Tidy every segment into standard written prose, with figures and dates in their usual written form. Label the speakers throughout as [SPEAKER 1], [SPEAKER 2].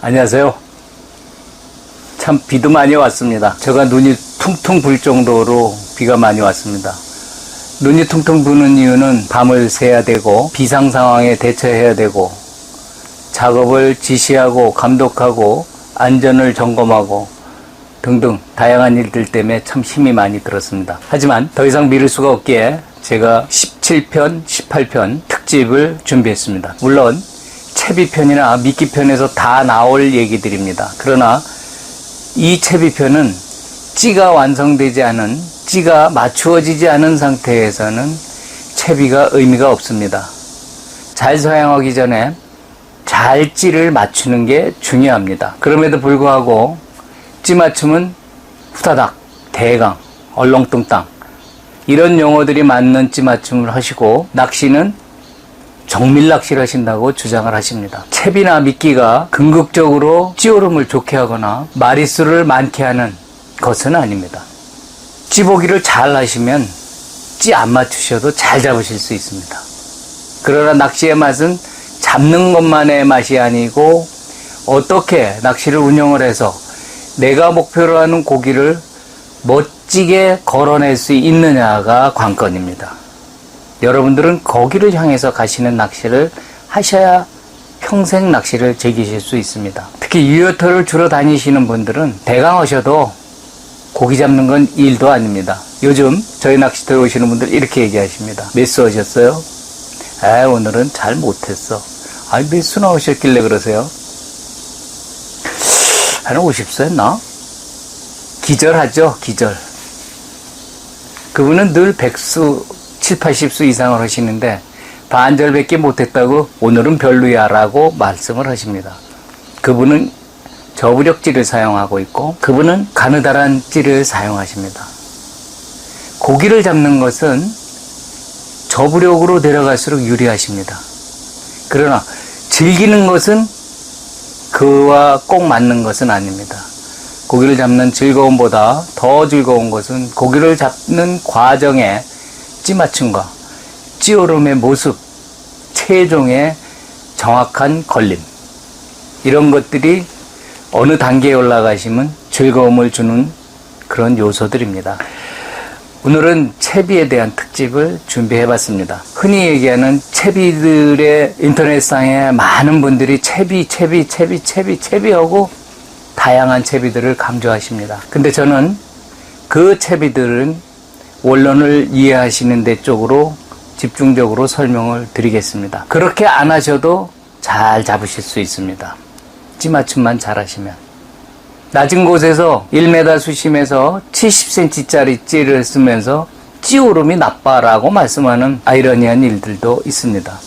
[SPEAKER 1] 안녕하세요. 참 비도 많이 왔습니다. 제가 눈이 퉁퉁 불 정도로 비가 많이 왔습니다. 눈이 퉁퉁 부는 이유는 밤을 새야 되고 비상 상황에 대처해야 되고 작업을 지시하고 감독하고 안전을 점검하고 등등 다양한 일들 때문에 참 힘이 많이 들었습니다. 하지만 더 이상 미룰 수가 없기에 제가 17편, 18편 특집을 준비했습니다. 물론 채비편이나 미끼편에서 다 나올 얘기들입니다. 그러나 이 채비편은 찌가 완성되지 않은, 찌가 맞추어지지 않은 상태에서는 채비가 의미가 없습니다. 잘 사용하기 전에 잘 찌를 맞추는 게 중요합니다. 그럼에도 불구하고 찌 맞춤은 후다닥, 대강, 얼렁뚱땅 이런 용어들이 맞는 찌 맞춤을 하시고 낚시는 정밀 낚시를 하신다고 주장을 하십니다. 채비나 미끼가 궁극적으로 찌오름을 좋게 하거나 마리수를 많게 하는 것은 아닙니다. 찌보기를 잘 하시면 찌 안 맞추셔도 잘 잡으실 수 있습니다. 그러나 낚시의 맛은 잡는 것만의 맛이 아니고 어떻게 낚시를 운영을 해서 내가 목표로 하는 고기를 멋지게 걸어낼 수 있느냐가 관건입니다. 여러분들은 거기를 향해서 가시는 낚시를 하셔야 평생 낚시를 즐기실 수 있습니다. 특히 유효터를 주로 다니시는 분들은 대강 하셔도 고기 잡는 건 일도 아닙니다. 요즘 저희 낚시터에 오시는 분들 이렇게 얘기하십니다. 몇 수 하셨어요? 오늘은 잘 못했어. 몇 수 나오셨길래 그러세요? 한 50수 했나? 기절하죠, 기절. 그분은 늘 100수, 7, 80수 이상을 하시는데 반절밖에 못했다고 오늘은 별로야 라고 말씀을 하십니다. 그분은 저부력찌를 사용하고 있고 그분은 가느다란 찌를 사용하십니다. 고기를 잡는 것은 저부력으로 내려갈수록 유리하십니다. 그러나 즐기는 것은 그와 꼭 맞는 것은 아닙니다. 고기를 잡는 즐거움보다 더 즐거운 것은 고기를 잡는 과정에 찌맞춤과 찌오름의 모습, 체종의 정확한 걸림 이런 것들이 어느 단계에 올라가시면 즐거움을 주는 그런 요소들입니다. 오늘은 채비에 대한 특집을 준비해봤습니다. 흔히 얘기하는 채비들의 인터넷상에 많은 분들이 채비하고 다양한 채비들을 강조하십니다. 근데 저는 그 채비들은 원론을 이해하시는 데 쪽으로 집중적으로 설명을 드리겠습니다. 그렇게 안 하셔도 잘 잡으실 수 있습니다. 찌맞춤만 잘 하시면. 낮은 곳에서 1m 수심에서 70cm짜리 찌를 쓰면서 찌오름이 나빠라고 말씀하는 아이러니한 일들도 있습니다.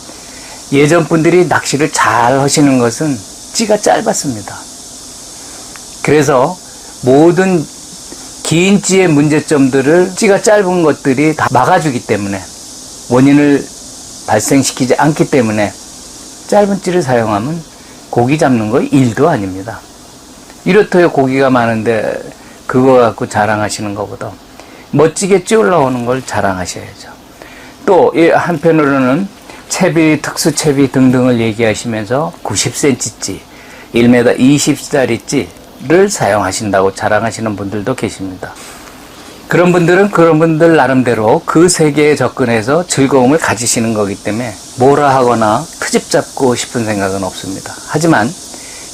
[SPEAKER 1] 예전 분들이 낚시를 잘 하시는 것은 찌가 짧았습니다. 그래서 모든 긴 찌의 문제점들을 찌가 짧은 것들이 다 막아주기 때문에 원인을 발생시키지 않기 때문에 짧은 찌를 사용하면 고기 잡는 거 일도 아닙니다. 이렇듯 고기가 많은데 그거 갖고 자랑하시는 것보다 멋지게 찌 올라오는 걸 자랑하셔야죠. 또 한편으로는 채비, 특수채비 등등을 얘기하시면서 90cm 찌, 1m 20짜리 찌를 사용하신다고 자랑하시는 분들도 계십니다. 그런 분들은 그런 분들 나름대로 그 세계에 접근해서 즐거움을 가지시는 거기 때문에 뭐라 하거나 트집 잡고 싶은 생각은 없습니다. 하지만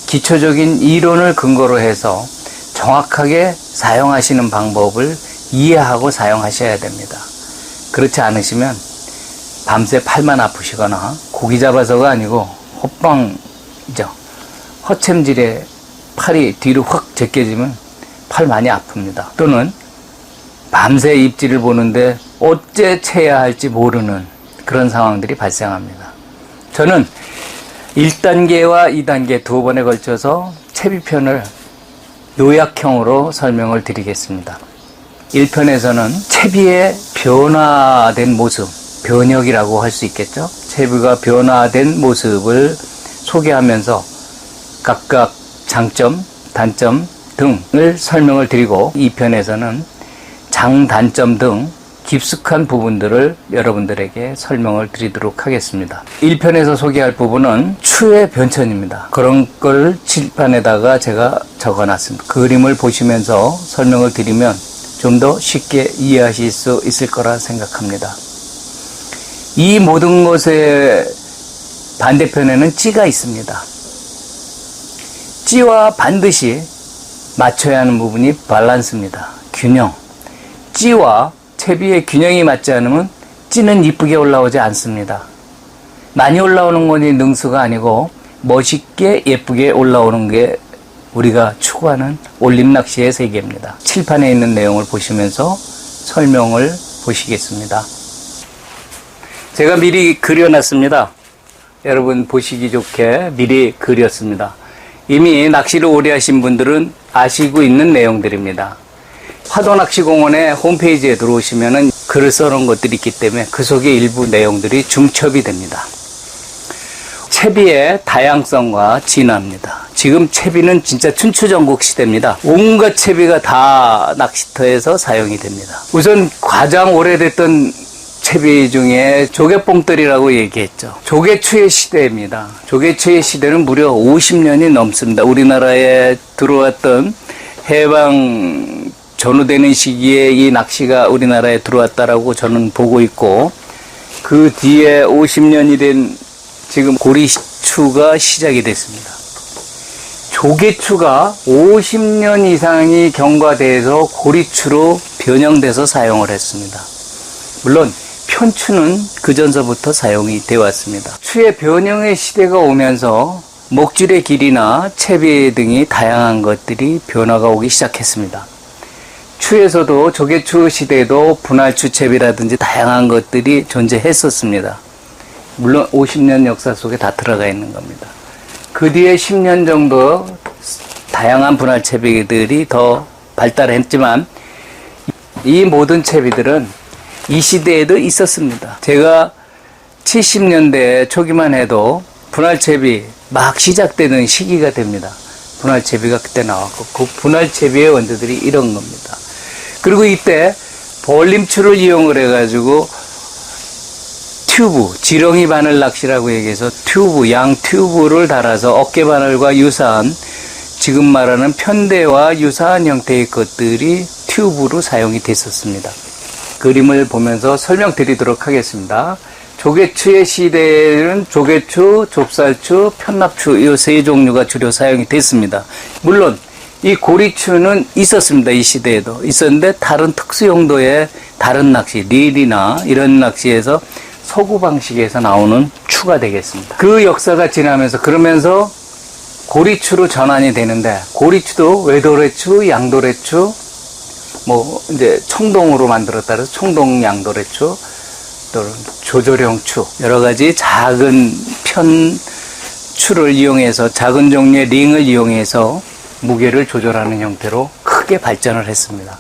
[SPEAKER 1] 기초적인 이론을 근거로 해서 정확하게 사용하시는 방법을 이해하고 사용하셔야 됩니다. 그렇지 않으시면 밤새 팔만 아프시거나 고기 잡아서가 아니고 헛방이죠. 허챔질에 팔이 뒤로 확 제껴지면 팔 많이 아픕니다. 또는 밤새 입질을 보는데 어째 채야 할지 모르는 그런 상황들이 발생합니다. 저는 1단계와 2단계 두 번에 걸쳐서 채비편을 요약형으로 설명을 드리겠습니다. 1편에서는 채비의 변화된 모습, 변혁이라고 할 수 있겠죠. 채비가 변화된 모습을 소개하면서 각각 장점, 단점 등을 설명을 드리고 2편에서는 장단점 등 깊숙한 부분들을 여러분들에게 설명을 드리도록 하겠습니다. 1편에서 소개할 부분은 추의 변천입니다. 그런 걸 칠판에다가 제가 적어놨습니다. 그 그림을 보시면서 설명을 드리면 좀 더 쉽게 이해하실 수 있을 거라 생각합니다. 이 모든 것의 반대편에는 찌가 있습니다. 찌와 반드시 맞춰야 하는 부분이 밸런스입니다. 균형. 찌와 채비의 균형이 맞지 않으면 찌는 이쁘게 올라오지 않습니다. 많이 올라오는 것이 능수가 아니고 멋있게 예쁘게 올라오는 게 우리가 추구하는 올림낚시의 세계입니다. 칠판에 있는 내용을 보시면서 설명을 보시겠습니다. 제가 미리 그려놨습니다. 여러분 보시기 좋게 미리 그렸습니다. 이미 낚시를 오래 하신 분들은 아시고 있는 내용들입니다. 화도낚시공원의 홈페이지에 들어오시면은 글을 써놓은 것들이 있기 때문에 그 속에 일부 내용들이 중첩이 됩니다. 채비의 다양성과 진화입니다. 지금 채비는 진짜 춘추전국 시대입니다. 온갖 채비가 다 낚시터에서 사용이 됩니다. 우선 가장 오래됐던 채비 중에 조개뽕돌이라고 얘기했죠. 조개추의 시대입니다. 조개추의 시대는 무려 50년이 넘습니다. 우리나라에 들어왔던 해방 전후되는 시기에 이 낚시가 우리나라에 들어왔다라고 저는 보고 있고, 그 뒤에 50년이 된 지금 고리추가 시작이 됐습니다. 조개추가 50년 이상이 경과돼서 고리추로 변형돼서 사용을 했습니다. 물론 편추는 그 전서부터 사용이 되어 왔습니다. 추의 변형의 시대가 오면서 목줄의 길이나 채비 등이 다양한 것들이 변화가 오기 시작했습니다. 추에서도 조개추 시대에도 분할추 채비라든지 다양한 것들이 존재했었습니다. 물론 50년 역사 속에 다 들어가 있는 겁니다. 그 뒤에 10년 정도 다양한 분할 채비들이 더 발달했지만 이 모든 채비들은 이 시대에도 있었습니다. 제가 70년대 초기만 해도 분할채비 막 시작되는 시기가 됩니다. 분할채비가 그때 나왔고 그 분할채비의 원두들이 이런 겁니다. 그리고 이때 벌림추를 이용을 해가지고 튜브, 지렁이 바늘 낚시라고 얘기해서 튜브, 양 튜브를 달아서 어깨 바늘과 유사한, 지금 말하는 편대와 유사한 형태의 것들이 튜브로 사용이 됐었습니다. 그림을 보면서 설명드리도록 하겠습니다. 조개추의 시대에는 조개추, 좁쌀추, 편납추 이 세 종류가 주로 사용이 됐습니다. 물론 이 고리추는 있었습니다. 이 시대에도 있었는데 다른 특수 용도의 다른 낚시, 릴이나 이런 낚시에서 서구 방식에서 나오는 추가 되겠습니다. 그 역사가 지나면서 그러면서 고리추로 전환이 되는데, 고리추도 외도래추, 양도래추, 뭐 이제 청동으로 만들었다 그래서 청동 양도래추, 또는 조절형추, 여러 가지 작은 편추를 이용해서 작은 종류의 링을 이용해서 무게를 조절하는 형태로 크게 발전을 했습니다.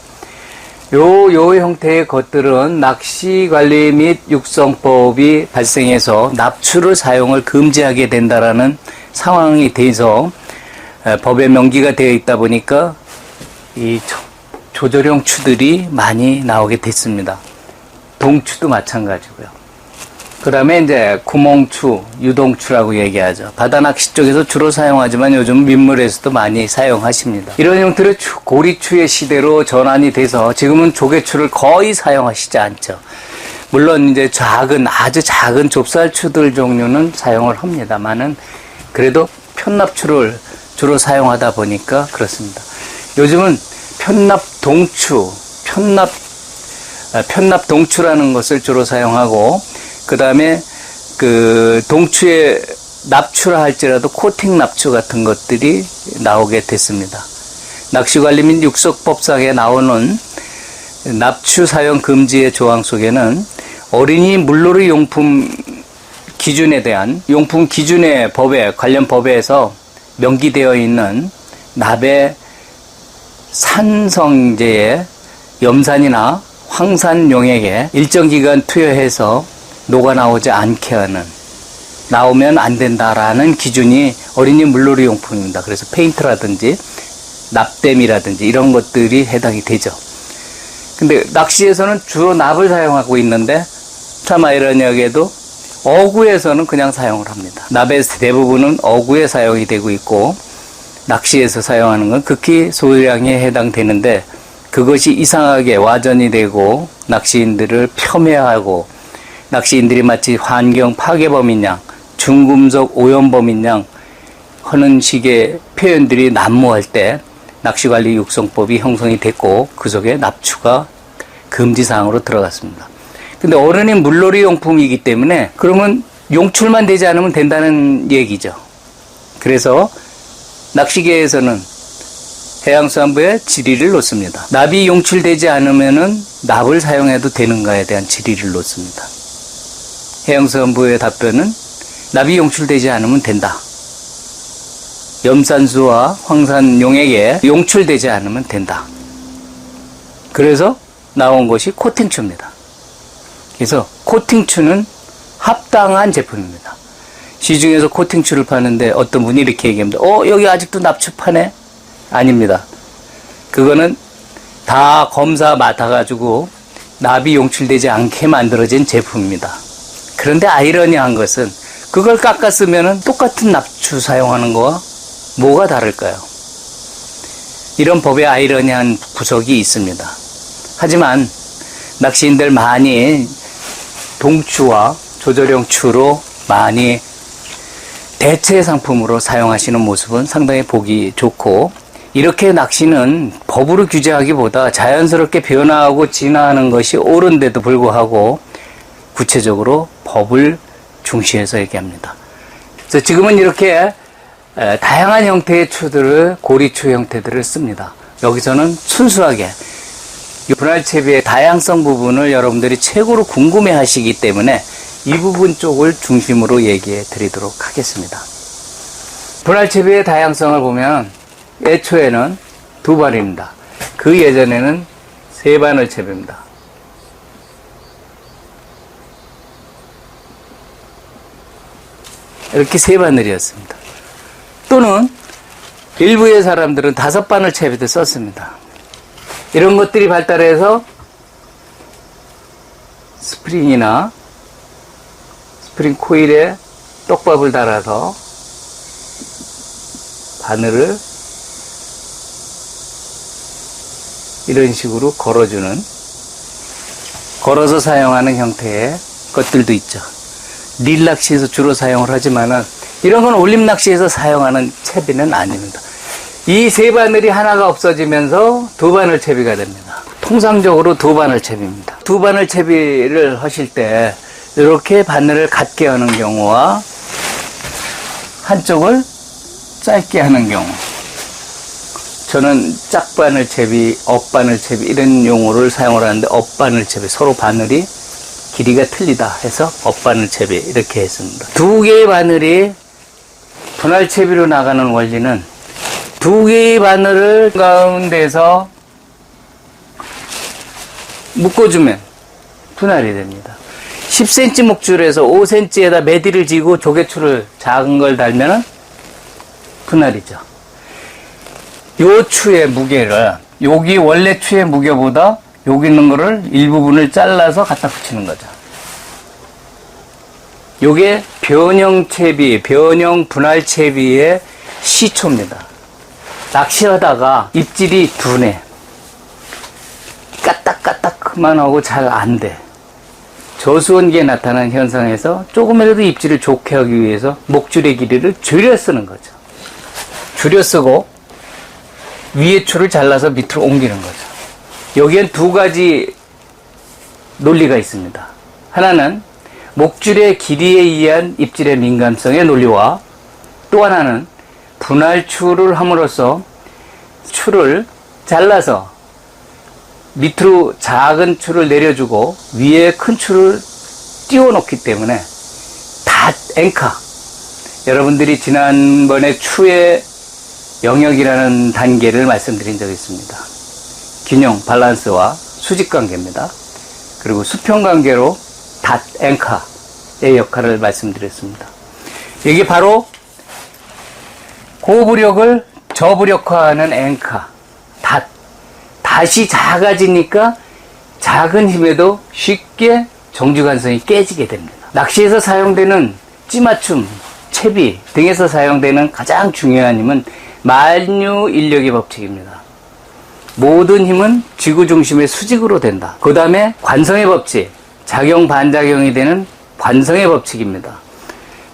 [SPEAKER 1] 요 형태의 것들은 낚시관리 및 육성법이 발생해서 납추를 사용을 금지하게 된다라는 상황이 돼서 법에 명기가 되어 있다 보니까 이 조절형 추들이 많이 나오게 됐습니다. 동추도 마찬가지고요. 그 다음에 이제 구멍추, 유동추라고 얘기하죠. 바다낚시 쪽에서 주로 사용하지만 요즘 민물에서도 많이 사용하십니다. 이런 형태의 고리추의 시대로 전환이 돼서 지금은 조개추를 거의 사용하시지 않죠. 물론 이제 아주 작은 좁쌀추들 종류는 사용을 합니다만은 그래도 편납추를 주로 사용하다 보니까 그렇습니다. 요즘은 편납동추, 편납동추라는 것을 주로 사용하고, 그 다음에 그 동추에 납추라 할지라도 코팅 납추 같은 것들이 나오게 됐습니다. 낚시관리 및 육성법상에 나오는 납추 사용 금지의 조항 속에는 어린이 물놀이 용품 기준에 대한 용품 기준의 법에, 관련 법에서 명기되어 있는 납의 산성제의 염산이나 황산 용액에 일정 기간 투여해서 녹아 나오지 않게 하는, 나오면 안 된다라는 기준이 어린이 물놀이 용품입니다. 그래서 페인트라든지 납땜이라든지 이런 것들이 해당이 되죠. 근데 낚시에서는 주로 납을 사용하고 있는데 참 아이러니하게도 어구에서는 그냥 사용을 합니다. 납의 대부분은 어구에 사용이 되고 있고 낚시에서 사용하는 건 극히 소량에 해당되는데 그것이 이상하게 와전이 되고 낚시인들을 폄훼하고 낚시인들이 마치 환경 파괴범인 양 중금속 오염범인 양 하는 식의 표현들이 난무할 때 낚시관리 육성법이 형성이 됐고 그 속에 납추가 금지사항으로 들어갔습니다. 근데 어른이 물놀이 용품이기 때문에 그러면 용출만 되지 않으면 된다는 얘기죠. 그래서 낚시계에서는 해양수산부에 질의를 놓습니다. 납이 용출되지 않으면은 납을 사용해도 되는가에 대한 질의를 놓습니다. 해양수산부의 답변은 납이 용출되지 않으면 된다. 염산수와 황산용액에 용출되지 않으면 된다. 그래서 나온 것이 코팅추입니다. 그래서 코팅추는 합당한 제품입니다. 시중에서 코팅추를 파는데 어떤 분이 이렇게 얘기합니다. 여기 아직도 납추 파네? 아닙니다. 그거는 다 검사 맡아가지고 납이 용출되지 않게 만들어진 제품입니다. 그런데 아이러니한 것은 그걸 깎아 쓰면은 똑같은 납추 사용하는 거와 뭐가 다를까요? 이런 법의 아이러니한 구석이 있습니다. 하지만 낚시인들 많이 동추와 조절용 추로 많이 대체 상품으로 사용하시는 모습은 상당히 보기 좋고 이렇게 낚시는 법으로 규제하기보다 자연스럽게 변화하고 진화하는 것이 옳은데도 불구하고 구체적으로 법을 중시해서 얘기합니다. 그래서 지금은 이렇게 다양한 형태의 추들을 고리추 형태들을 씁니다. 여기서는 순수하게 분할채비의 다양성 부분을 여러분들이 최고로 궁금해 하시기 때문에 이 부분 쪽을 중심으로 얘기해 드리도록 하겠습니다. 분할채비의 다양성을 보면 애초에는 2바늘입니다. 그 예전에는 3바늘 채비입니다. 이렇게 3바늘이었습니다. 또는 일부의 사람들은 5바늘 채비도 썼습니다. 이런 것들이 발달해서 스프링이나 스프링 코일에 떡밥을 달아서 바늘을 이런 식으로 걸어서 사용하는 형태의 것들도 있죠. 릴 낚시에서 주로 사용을 하지만은 이런 건 올림 낚시에서 사용하는 채비는 아닙니다. 이 3바늘이 하나가 없어지면서 2바늘 채비가 됩니다. 통상적으로 2바늘 채비입니다. 2바늘 채비를 하실 때 이렇게 바늘을 같게 하는 경우와 한쪽을 짧게 하는 경우, 저는 짝바늘 채비, 업바늘 채비 이런 용어를 사용을 하는데 업바늘 채비, 서로 바늘이 길이가 틀리다 해서 업바늘 채비 이렇게 했습니다. 2개의 바늘이 분할 채비로 나가는 원리는 2개의 바늘을 가운데서 묶어주면 분할이 됩니다. 10cm 목줄에서 5cm에다 매디를 지고 조개추를 작은 걸 달면은 분할이죠. 요 추의 무게를 여기 원래 추의 무게보다 여기 있는 거를 일부분을 잘라서 갖다 붙이는 거죠. 요게 변형 채비, 변형 분할 채비의 시초입니다. 낚시하다가 입질이 둔해. 까딱까딱만 하고 잘 안 돼. 저수온기에 나타나는 현상에서 조금이라도 입질을 좋게 하기 위해서 목줄의 길이를 줄여 쓰는 거죠. 줄여 쓰고 위에 추를 잘라서 밑으로 옮기는 거죠. 여기엔 2가지 논리가 있습니다. 하나는 목줄의 길이에 의한 입질의 민감성의 논리와 또 하나는 분할 추를 함으로써 추를 잘라서 밑으로 작은 추를 내려주고 위에 큰 추를 띄워놓기 때문에 닷 앵카, 여러분들이 지난번에 추의 영역이라는 단계를 말씀드린 적이 있습니다. 균형, 밸런스와 수직 관계입니다. 그리고 수평 관계로 닷 앵카의 역할을 말씀드렸습니다. 이게 바로 고부력을 저부력화하는 앵카, 닷이 작아지니까 작은 힘에도 쉽게 정주간선이 깨지게 됩니다. 낚시에서 사용되는 찌맞춤, 채비 등에서 사용되는 가장 중요한 힘은 만유인력의 법칙입니다. 모든 힘은 지구 중심의 수직으로 된다. 그 다음에 관성의 법칙, 작용 반작용이 되는 관성의 법칙입니다.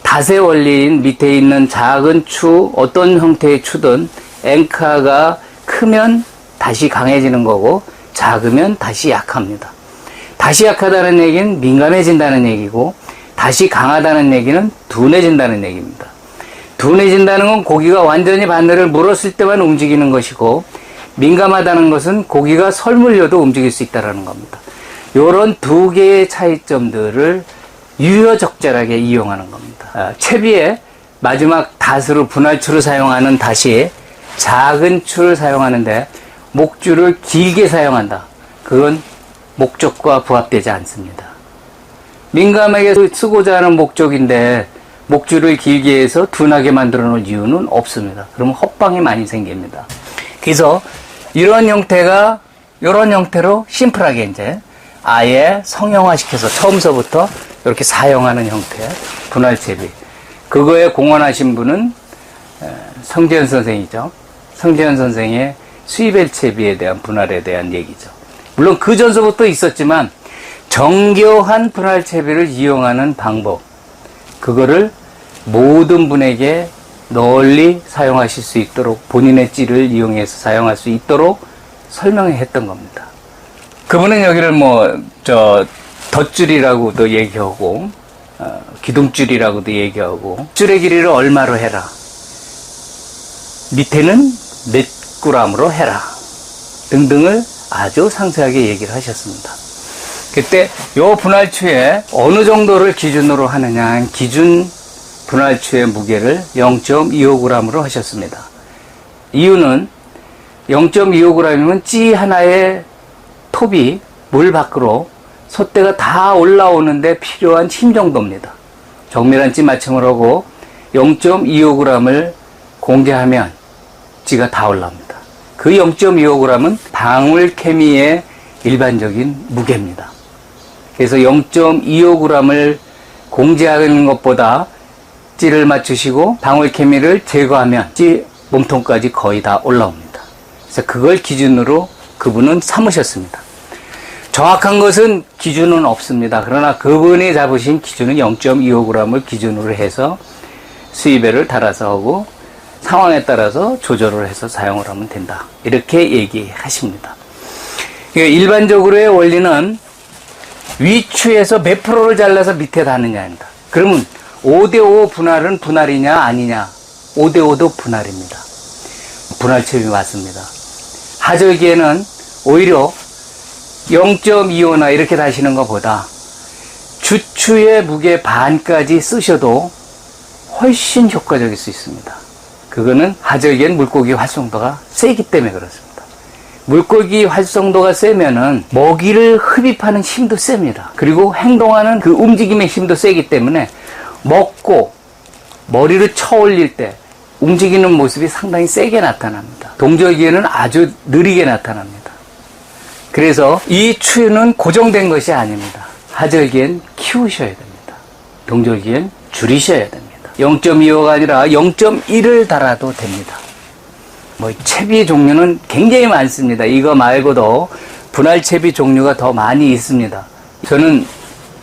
[SPEAKER 1] 닷의 원리인 밑에 있는 작은 추, 어떤 형태의 추든 앵카가 크면 다시 강해지는 거고 작으면 다시 약합니다. 다시 약하다는 얘기는 민감해진다는 얘기고 다시 강하다는 얘기는 둔해진다는 얘기입니다. 둔해진다는 건 고기가 완전히 바늘을 물었을 때만 움직이는 것이고 민감하다는 것은 고기가 설물려도 움직일 수 있다는 겁니다. 이런 두 개의 차이점들을 유효적절하게 이용하는 겁니다. 채비에 마지막 닷으로 분할추를 사용하는 닷이 작은 추를 사용하는데 목줄을 길게 사용한다. 그건 목적과 부합되지 않습니다. 민감하게 쓰고자 하는 목적인데 목줄을 길게 해서 둔하게 만들어 놓을 이유는 없습니다. 그러면 헛방이 많이 생깁니다. 그래서 이런 형태가 이런 형태로 심플하게 이제 아예 성형화시켜서 처음서부터 이렇게 사용하는 형태 분할채비. 그거에 공헌하신 분은 성재현 선생이죠. 성재현 선생의 스위벨 채비에 대한 분할에 대한 얘기죠. 물론 그 전서부터 있었지만 정교한 분할 채비를 이용하는 방법, 그거를 모든 분에게 널리 사용하실 수 있도록 본인의 찌를 이용해서 사용할 수 있도록 설명했던 겁니다. 그분은 여기를 덧줄이라고도 얘기하고 기둥줄이라고도 얘기하고 줄의 길이를 얼마로 해라, 밑에는 몇 g으로 해라 등등을 아주 상세하게 얘기를 하셨습니다. 그때 요 분할추에 어느 정도를 기준으로 하느냐, 기준 분할추의 무게를 0.25g으로 하셨습니다. 이유는 0.25g이면 찌 하나의 톱이 물 밖으로 솥대가 다 올라오는데 필요한 힘 정도입니다. 정밀한 찌 맞춤을 하고 0.25g을 공개하면 찌가 다 올라옵니다. 그 0.25g은 방울 케미의 일반적인 무게입니다. 그래서 0.25g을 공제하는 것보다 찌를 맞추시고 방울 케미를 제거하면 찌 몸통까지 거의 다 올라옵니다. 그래서 그걸 기준으로 그분은 삼으셨습니다. 정확한 것은 기준은 없습니다. 그러나 그분이 잡으신 기준은 0.25g을 기준으로 해서 수입배를 달아서 하고 상황에 따라서 조절을 해서 사용을 하면 된다. 이렇게 얘기하십니다. 일반적으로의 원리는 위추에서 몇 프로를 잘라서 밑에 닿느냐입니다. 그러면 5대5 분할은 분할이냐 아니냐? 5대5도 분할입니다. 분할체비 맞습니다. 하절기에는 오히려 0.25나 이렇게 다시는 것보다 주추의 무게 반까지 쓰셔도 훨씬 효과적일 수 있습니다. 그거는 하절기엔 물고기 활성도가 세기 때문에 그렇습니다. 물고기 활성도가 세면은 먹이를 흡입하는 힘도 셉니다. 그리고 행동하는 그 움직임의 힘도 세기 때문에 먹고 머리를 쳐 올릴 때 움직이는 모습이 상당히 세게 나타납니다. 동절기에는 아주 느리게 나타납니다. 그래서 이 추는 고정된 것이 아닙니다. 하절기엔 키우셔야 됩니다. 동절기엔 줄이셔야 됩니다. 0.25가 아니라 0.1을 달아도 됩니다. 채비 종류는 굉장히 많습니다. 이거 말고도 분할 채비 종류가 더 많이 있습니다. 저는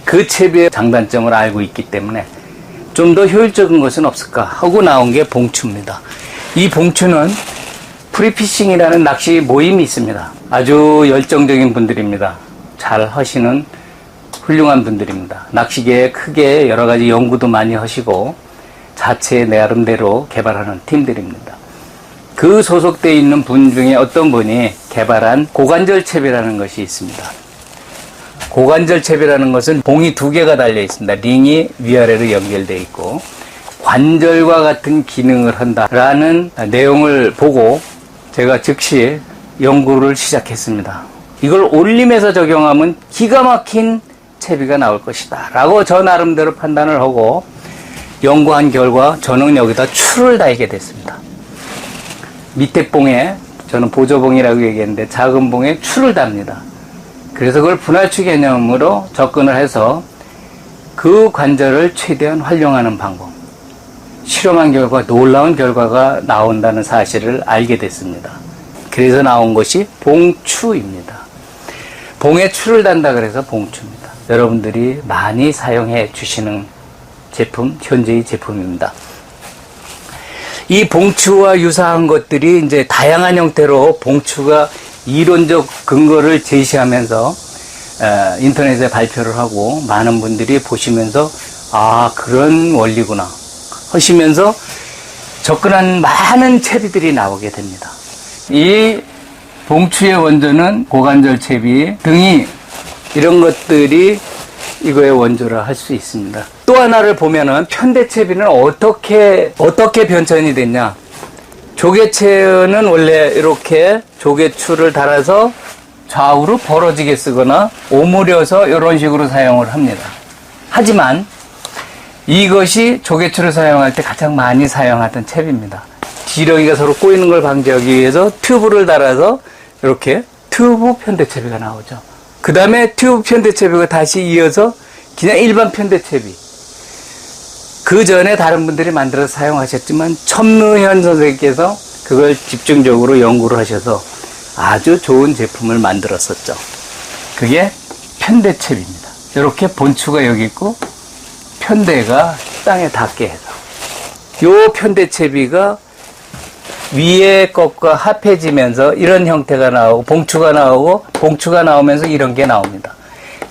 [SPEAKER 1] 그 채비의 장단점을 알고 있기 때문에 좀 더 효율적인 것은 없을까 하고 나온 게 봉추입니다. 이 봉추는 프리피싱이라는 낚시 모임이 있습니다. 아주 열정적인 분들입니다. 잘 하시는 훌륭한 분들입니다. 낚시계에 크게 여러 가지 연구도 많이 하시고 자체 나름대로 개발하는 팀들입니다. 그 소속되어 있는 분 중에 어떤 분이 개발한 고관절 채비라는 것이 있습니다. 고관절 채비라는 것은 봉이 두 개가 달려 있습니다. 링이 위아래로 연결되어 있고 관절과 같은 기능을 한다라는 내용을 보고 제가 즉시 연구를 시작했습니다. 이걸 올림해서 적용하면 기가 막힌 채비가 나올 것이다 라고 저 나름대로 판단을 하고 연구한 결과 저는 여기다 추를 달게 됐습니다. 밑에 봉에, 저는 보조봉이라고 얘기했는데 작은 봉에 추를 답니다. 그래서 그걸 분할추 개념으로 접근을 해서 그 관절을 최대한 활용하는 방법. 실험한 결과 놀라운 결과가 나온다는 사실을 알게 됐습니다. 그래서 나온 것이 봉추입니다. 봉에 추를 단다 그래서 봉추입니다. 여러분들이 많이 사용해 주시는 제품, 현재의 제품입니다. 이 봉추와 유사한 것들이 이제 다양한 형태로 봉추가 이론적 근거를 제시하면서 인터넷에 발표를 하고 많은 분들이 보시면서 아, 그런 원리구나 하시면서 접근한 많은 채비들이 나오게 됩니다. 이 봉추의 원조는 고관절 채비 등이 이런 것들이 이거의 원조라 할 수 있습니다. 또 하나를 보면은 편대채비는 어떻게 변천이 됐냐. 조개체는 원래 이렇게 조개추를 달아서 좌우로 벌어지게 쓰거나 오므려서 이런 식으로 사용을 합니다. 하지만 이것이 조개추를 사용할 때 가장 많이 사용하던 채비입니다. 지렁이가 서로 꼬이는 걸 방지하기 위해서 튜브를 달아서 이렇게 튜브 편대채비가 나오죠. 그 다음에 튜브 편대채비가 다시 이어서 그냥 일반 편대채비. 그 전에 다른 분들이 만들어서 사용하셨지만 첨루현 선생님께서 그걸 집중적으로 연구를 하셔서 아주 좋은 제품을 만들었었죠. 그게 편대채비입니다. 이렇게 본추가 여기 있고 편대가 땅에 닿게 해서 요 편대채비가 위에 것과 합해지면서 이런 형태가 나오고 봉추가 나오고 봉추가 나오면서 이런 게 나옵니다.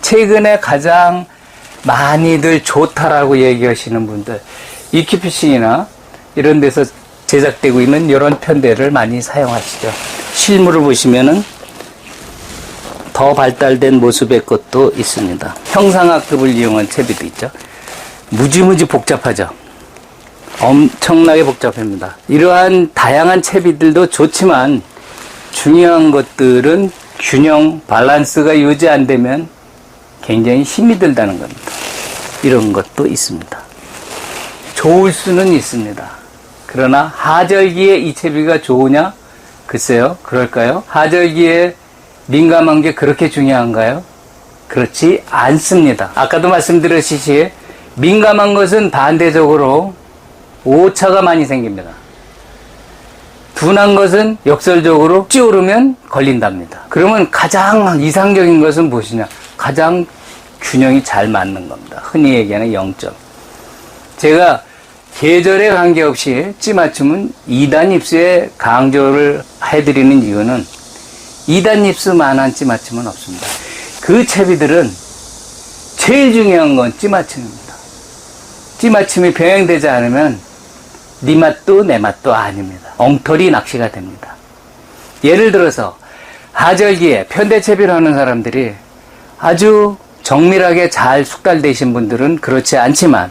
[SPEAKER 1] 최근에 가장 많이들 좋다라고 얘기하시는 분들 이키피싱이나 이런 데서 제작되고 있는 이런 편대를 많이 사용하시죠. 실물을 보시면은 더 발달된 모습의 것도 있습니다. 형상학급을 이용한 채비도 있죠. 무지무지 복잡하죠. 엄청나게 복잡합니다. 이러한 다양한 채비들도 좋지만 중요한 것들은 균형, 밸런스가 유지 안 되면 굉장히 힘이 들다는 겁니다. 이런 것도 있습니다. 좋을 수는 있습니다. 그러나 하절기에 이 채비가 좋으냐? 글쎄요, 그럴까요? 하절기에 민감한 게 그렇게 중요한가요? 그렇지 않습니다. 아까도 말씀드렸듯이 민감한 것은 반대적으로 오차가 많이 생깁니다. 둔한 것은 역설적으로 찌오르면 걸린답니다. 그러면 가장 이상적인 것은 무엇이냐? 가장 균형이 잘 맞는 겁니다. 흔히 얘기하는 0점. 제가 계절에 관계없이 찌맞춤은 2단 입수에 강조를 해드리는 이유는 2단 입수만한 찌맞춤은 없습니다. 그 채비들은 제일 중요한 건 찌맞춤입니다. 찌맞춤이 병행되지 않으면 네 맛도 내 맛도 아닙니다. 엉터리 낚시가 됩니다. 예를 들어서 하절기에 편대채비를 하는 사람들이 아주 정밀하게 잘 숙달되신 분들은 그렇지 않지만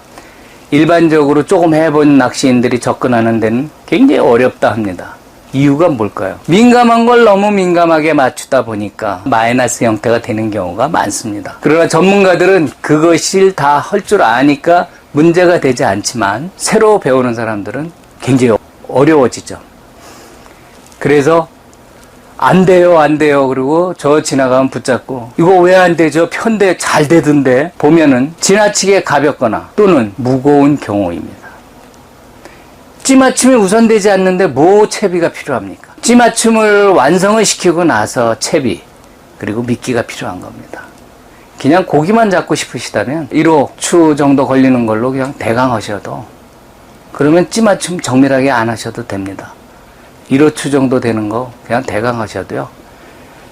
[SPEAKER 1] 일반적으로 조금 해본 낚시인들이 접근하는 데는 굉장히 어렵다 합니다. 이유가 뭘까요? 민감한 걸 너무 민감하게 맞추다 보니까 마이너스 형태가 되는 경우가 많습니다. 그러나 전문가들은 그것을 다 할 줄 아니까 문제가 되지 않지만 새로 배우는 사람들은 굉장히 어려워지죠. 그래서 안 돼요, 안 돼요. 그리고 저 지나가면 붙잡고 이거 왜 안 되죠? 편대 잘 되던데 보면은 지나치게 가볍거나 또는 무거운 경우입니다. 찌맞춤이 우선되지 않는데 뭐 채비가 필요합니까? 찌맞춤을 완성을 시키고 나서 채비 그리고 미끼가 필요한 겁니다. 그냥 고기만 잡고 싶으시다면 1호 정도 걸리는 걸로 그냥 대강 하셔도 그러면 찌맞춤 정밀하게 안 하셔도 됩니다. 1호 정도 되는 거 그냥 대강 하셔도요.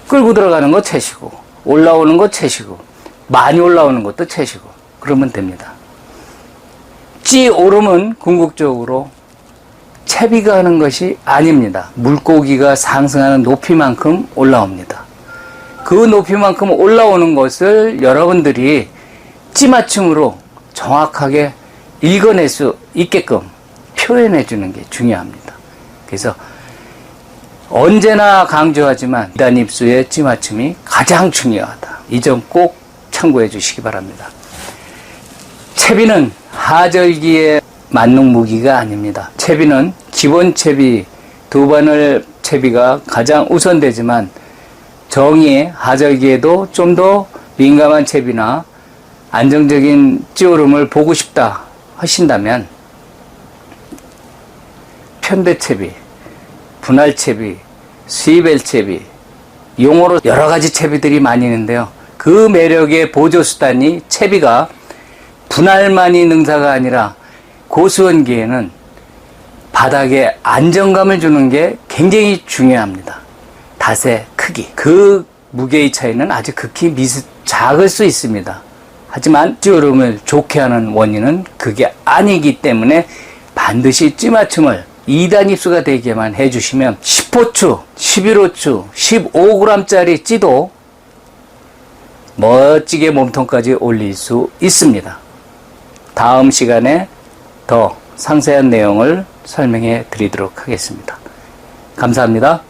[SPEAKER 1] 끌고 들어가는 거 채시고 올라오는 거 채시고 많이 올라오는 것도 채시고 그러면 됩니다. 찌 오름은 궁극적으로 채비가 하는 것이 아닙니다. 물고기가 상승하는 높이만큼 올라옵니다. 그 높이만큼 올라오는 것을 여러분들이 찌맞춤으로 정확하게 읽어낼 수 있게끔 표현해 주는 게 중요합니다. 그래서 언제나 강조하지만 2단 입수의 찌맞춤이 가장 중요하다. 이 점 꼭 참고해 주시기 바랍니다. 채비는 하절기에 맞는 무기가 아닙니다. 채비는 기본 채비, 두 바늘 채비가 가장 우선되지만 정의에 하절기에도 좀 더 민감한 채비나 안정적인 찌오름을 보고 싶다 하신다면 편대채비, 분할채비, 스위벨채비, 용어로 여러 가지 채비들이 많이 있는데요. 그 매력의 보조수단이 채비가 분할만이 능사가 아니라 고수원기에는 바닥에 안정감을 주는 게 굉장히 중요합니다. 닷의 크기, 그 무게의 차이는 아주 극히 작을 수 있습니다. 하지만 찌오름을 좋게 하는 원인은 그게 아니기 때문에 반드시 찌맞춤을 2단 입수가 되게만 해주시면 10호추, 11호추, 15g짜리 찌도 멋지게 몸통까지 올릴 수 있습니다. 다음 시간에 더 상세한 내용을 설명해 드리도록 하겠습니다. 감사합니다.